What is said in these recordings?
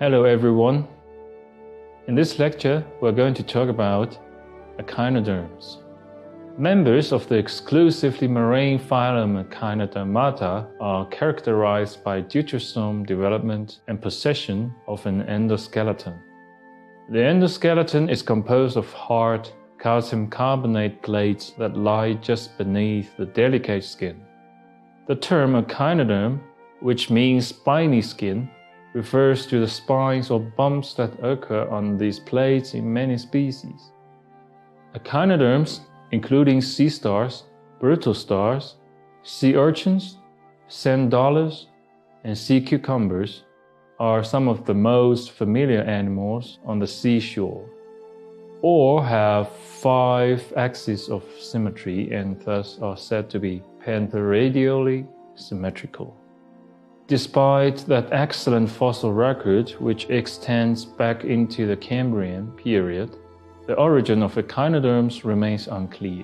Hello everyone. In this lecture, we're going to talk about echinoderms. Members of the exclusively marine phylum Echinodermata are characterized by deuterosome development and possession of an endoskeleton. The endoskeleton is composed of hard calcium carbonate plates that lie just beneath the delicate skin. The term echinoderm, which means spiny skin, refers to the spines or bumps that occur on these plates in many species. Echinoderms, including sea stars, brittle stars, sea urchins, sand dollars, and sea cucumbers, are some of the most familiar animals on the seashore, or have 5 axes of symmetry and thus are said to be pantheradially symmetrical. Despite that excellent fossil record, which extends back into the Cambrian period, the origin of echinoderms remains unclear.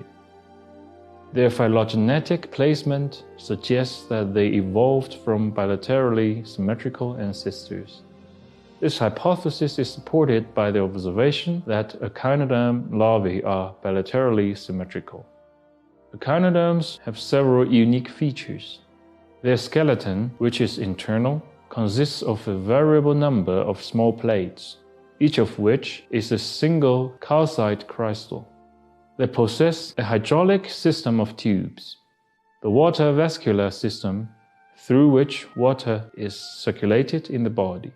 Their phylogenetic placement suggests that they evolved from bilaterally symmetrical ancestors. This hypothesis is supported by the observation that echinoderm larvae are bilaterally symmetrical. Echinoderms have several unique features. Their skeleton, which is internal, consists of a variable number of small plates, each of which is a single calcite crystal. They possess a hydraulic system of tubes, the water vascular system, through which water is circulated in the body.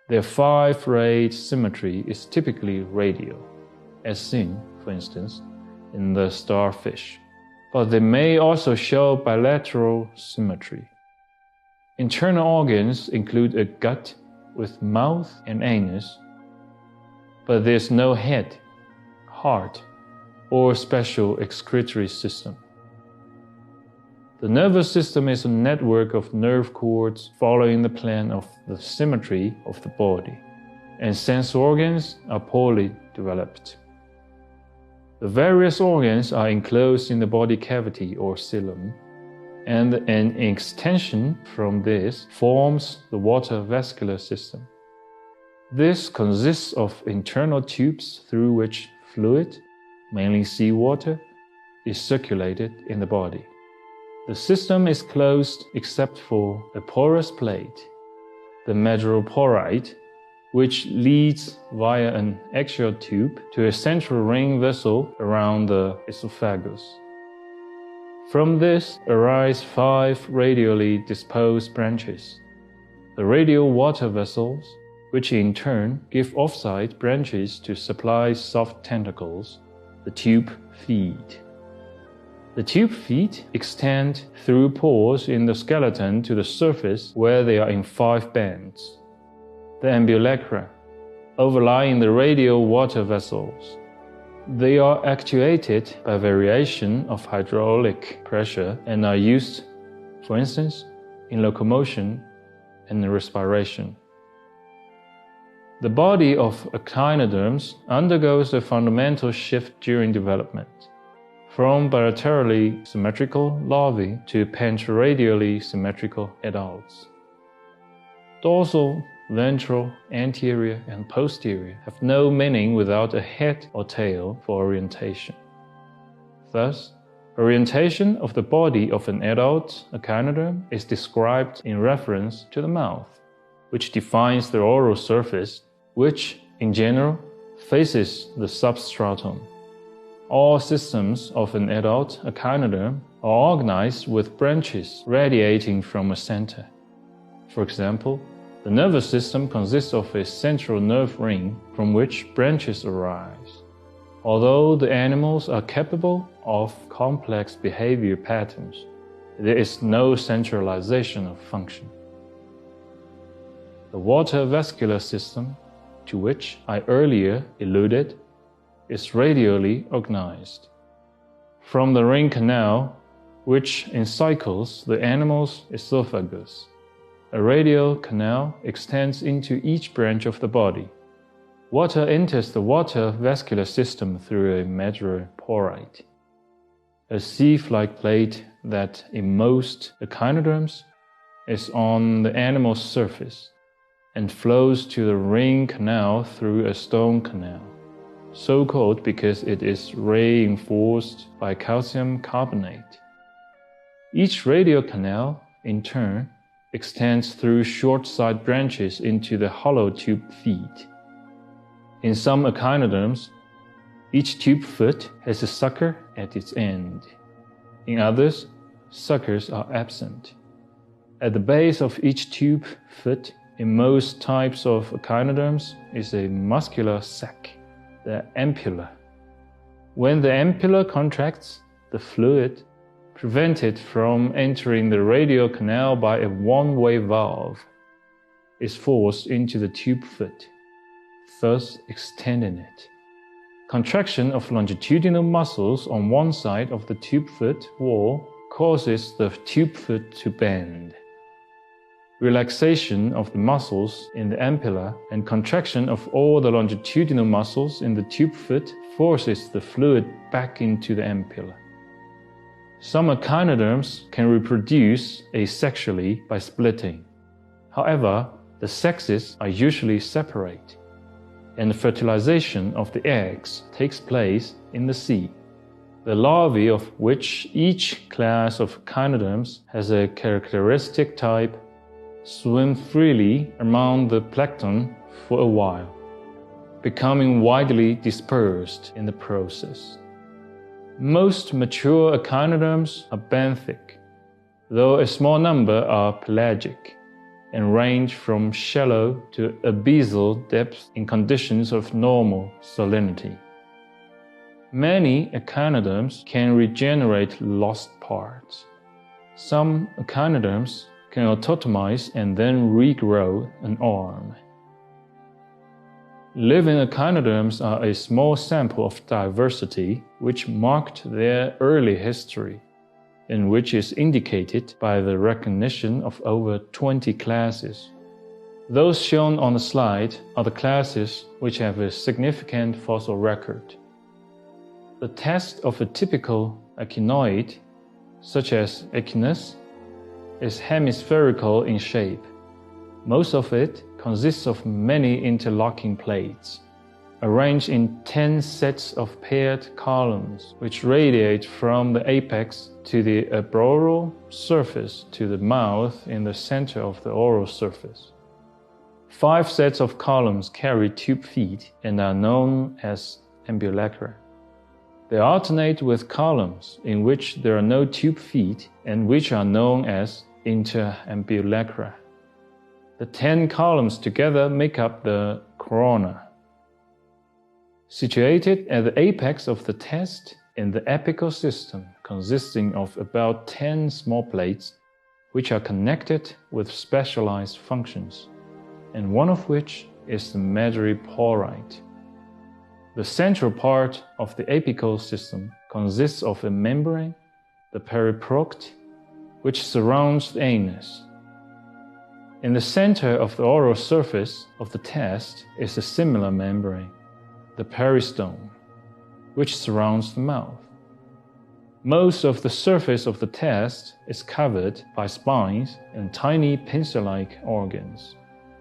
Their 5-rayed symmetry is typically radial, as seen, for instance, in the starfish. But they may also show bilateral symmetry. Internal organs include a gut with mouth and anus, but there's no head, heart, or special excretory system. The nervous system is a network of nerve cords following the plan of the symmetry of the body, and sense organs are poorly developed. The various organs are enclosed in the body cavity or xylem, and an extension from this forms the water vascular system. This consists of internal tubes through which fluid, mainly seawater, is circulated in the body. The system is closed except for a porous plate, the medulloporoid, which leads via an axial tube to a central ring vessel around the esophagus. From this arise 5 radially disposed branches, the radial water vessels, which in turn give offside branches to supply soft tentacles, the tube feet. The tube feet extend through pores in the skeleton to the surface where they are in 5 bands. The ambulacra, overlying the radial water vessels. They are actuated by variation of hydraulic pressure and are used, for instance, in locomotion and respiration. The body of echinoderms undergoes a fundamental shift during development, from bilaterally symmetrical larvae to pantheradially symmetrical adults. Dorsal, ventral, anterior, and posterior have no meaning without a head or tail for orientation. Thus, orientation of the body of an adult echinoderm is described in reference to the mouth, which defines the oral surface, which, in general, faces the substratum. All systems of an adult echinoderm are organized with branches radiating from a center. For example, the nervous system consists of a central nerve ring from which branches arise. Although the animals are capable of complex behavior patterns, there is no centralization of function. The water vascular system, to which I earlier alluded, is radially organized. From the ring canal, which encircles the animal's esophagus, a radial canal extends into each branch of the body. Water enters the water vascular system through a medulloporoid, a sieve-like plate that in most echinoderms is on the animal's surface and flows to the ring canal through a stone canal, so called because it is reinforced by calcium carbonate. Each radial canal, in turn, extends through short side branches into the hollow tube feet. In some echinoderms, each tube foot has a sucker at its end. In others, suckers are absent. At the base of each tube foot, in most types of echinoderms, is a muscular sac, the ampulla. When the ampulla contracts, the fluid, prevented from entering the radial canal by a one-way valve, is forced into the tube foot, thus extending it. Contraction of longitudinal muscles on one side of the tube foot wall causes the tube foot to bend. Relaxation of the muscles in the ampulla and contraction of all the longitudinal muscles in the tube foot forces the fluid back into the ampulla. Some echinoderms can reproduce asexually by splitting. However, the sexes are usually separate, and the fertilization of the eggs takes place in the sea. The larvae, of which each class of echinoderms has a characteristic type, swim freely among the plankton for a while, becoming widely dispersed in the process. Most mature echinoderms are benthic, though a small number are pelagic and range from shallow to abyssal depths in conditions of normal salinity. Many echinoderms can regenerate lost parts. Some echinoderms can autotomize and then regrow an arm. Living echinoderms are a small sample of diversity which marked their early history, and which is indicated by the recognition of over 20 classes. Those shown on the slide are the classes which have a significant fossil record. The test of a typical echinoid, such as Echinus, is hemispherical in shape. Most of it consists of many interlocking plates, arranged in 10 sets of paired columns, which radiate from the apex to the aboral surface to the mouth in the center of the oral surface. 5 sets of columns carry tube feet and are known as ambulacra. They alternate with columns in which there are no tube feet and which are known as interambulacra. The 10 columns together make up the corona. Situated at the apex of the test in the apical system, consisting of about 10 small plates, which are connected with specialized functions, and one of which is the medullary porite. The central part of the apical system consists of a membrane, the periprocte, which surrounds the anus. In the center of the oral surface of the test is a similar membrane, the peristome, which surrounds the mouth. Most of the surface of the test is covered by spines and tiny pincer-like organs,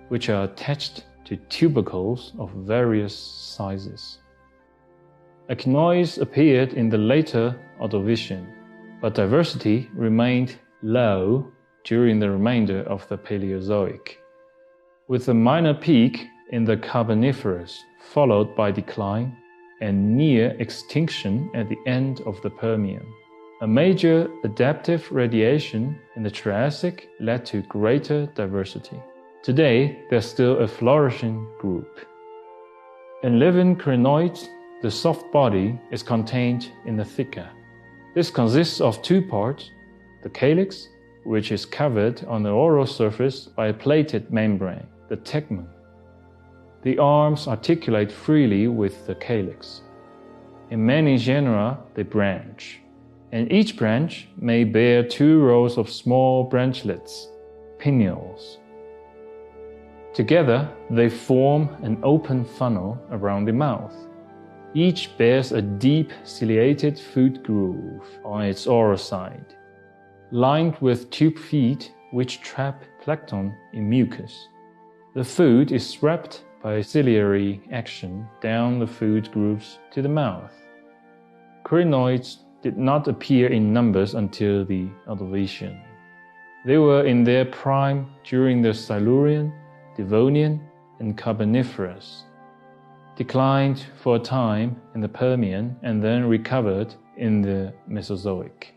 which are attached to tubercles of various sizes. Echinoids appeared in the later Ordovician, but diversity remained low during the remainder of the Paleozoic, with a minor peak in the Carboniferous, followed by decline and near extinction at the end of the Permian. A major adaptive radiation in the Triassic led to greater diversity. Today, there's still a flourishing group. In living crinoids, the soft body is contained in the theca. This consists of 2 parts, the calyx, which is covered on the oral surface by a plated membrane, the tegmen. The arms articulate freely with the calyx. In many genera, they branch, and each branch may bear 2 rows of small branchlets, pinnules. Together, they form an open funnel around the mouth. Each bears a deep ciliated food groove on its oral side, lined with tube feet which trap plankton in mucus. The food is wrapped by ciliary action down the food groups to the mouth. Crinoids did not appear in numbers until the Ordovician. They were in their prime during the Silurian, Devonian, and Carboniferous, declined for a time in the Permian and then recovered in the Mesozoic,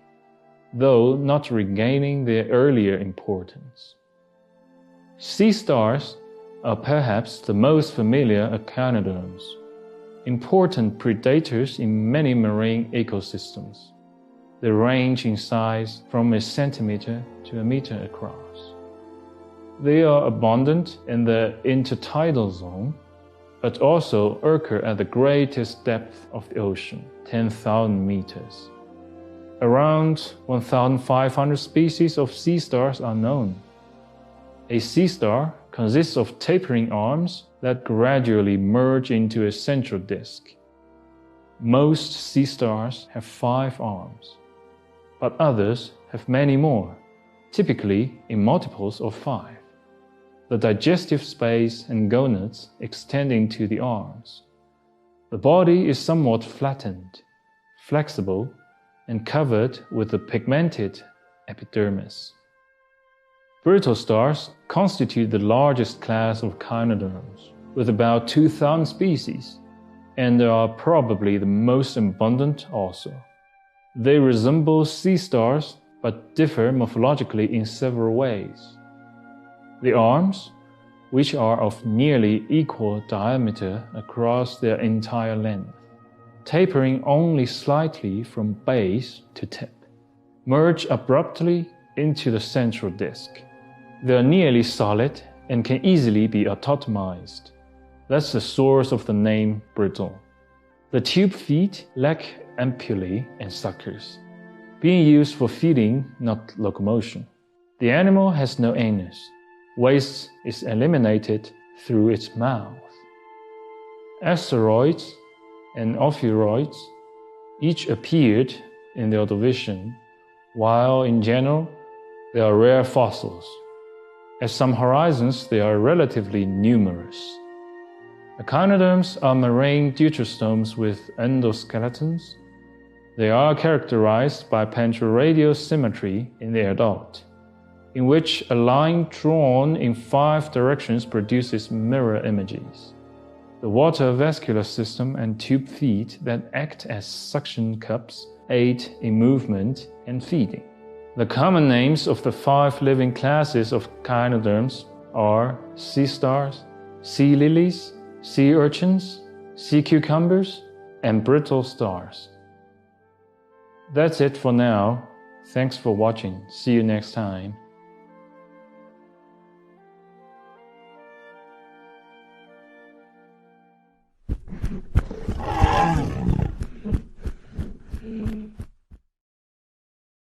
though not regaining their earlier importance. Sea stars are perhaps the most familiar echinoderms, important predators in many marine ecosystems. They range in size from a centimeter to a meter across. They are abundant in the intertidal zone, but also occur at the greatest depth of the ocean, 10,000 meters. Around 1,500 species of sea stars are known. A sea star consists of tapering arms that gradually merge into a central disk. Most sea stars have 5 arms, but others have many more, typically in multiples of 5. The digestive space and gonads extending to the arms. The body is somewhat flattened, flexible, and covered with a pigmented epidermis. Brittle stars constitute the largest class of echinoderms, with about 2,000 species, and are probably the most abundant also. They resemble sea stars, but differ morphologically in several ways. The arms, which are of nearly equal diameter across their entire length, tapering only slightly from base to tip, merge abruptly into the central disk. They are nearly solid and can easily be autotomized. That's the source of the name brittle. The tube feet lack ampullae and suckers, being used for feeding, not locomotion. The animal has no anus. Waste is eliminated through its mouth. Asteroids and ophiuroids each appeared in the Ordovician, while in general they are rare fossils. At some horizons they are relatively numerous. Echinoderms are marine deuterostomes with endoskeletons. They are characterized by pentaradial symmetry in the adult, in which a line drawn in 5 directions produces mirror images. The water vascular system and tube feet that act as suction cups aid in movement and feeding. The common names of the 5 living classes of echinoderms are sea stars, sea lilies, sea urchins, sea cucumbers, and brittle stars. That's it for now. Thanks for watching. See you next time.